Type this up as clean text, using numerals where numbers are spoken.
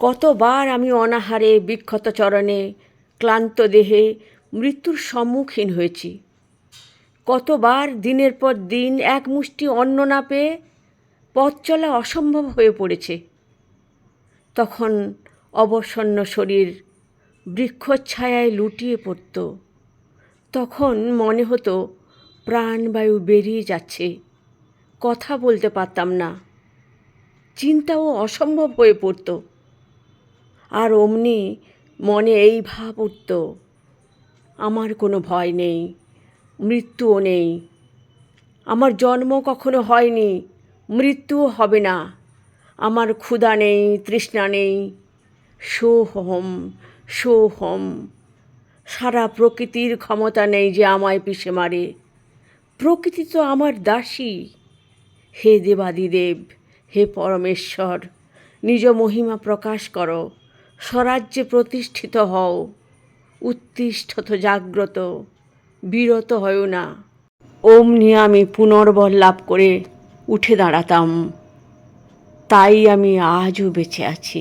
কতবার আমি অনাহারে বিক্ষত চরণে ক্লান্ত দেহে মৃত্যুর সম্মুখীন হয়েছি। কতবার দিনের পর দিন এক মুষ্টি অন্ন না পেয়ে পথ চলা অসম্ভব হয়ে পড়েছে। তখন অবসন্ন শরীর বৃক্ষচ্ছায়ায় লুটিয়ে পড়ত। তখন মনে হতো প্রাণবায়ু বেরিয়ে যাচ্ছে, কথা বলতে পারতাম না, চিন্তাও অসম্ভব হয়ে পড়ত। আর অমনি মনে এই ভাব উঠত, আমার কোনো ভয় নেই, মৃত্যুও নেই, আমার জন্ম কখনো হয়নি, মৃত্যুও হবে না, আমার ক্ষুধা নেই, তৃষ্ণা নেই, সোহম সোহম। সারা প্রকৃতির ক্ষমতা নেই যে আমায় পিষে মারে, প্রকৃতি তো আমার দাসী। হে দেবাদিদেব, হে পরমেশ্বর, নিজ মহিমা প্রকাশ করো, স্বরাজ্যে প্রতিষ্ঠিত হও, উত্তিষ্ঠত জাগ্রত, বিরত হও না। অমনি আমি পুনর্বল লাভ করে উঠে দাঁড়াতাম। তাই আমি আজও বেঁচে আছি।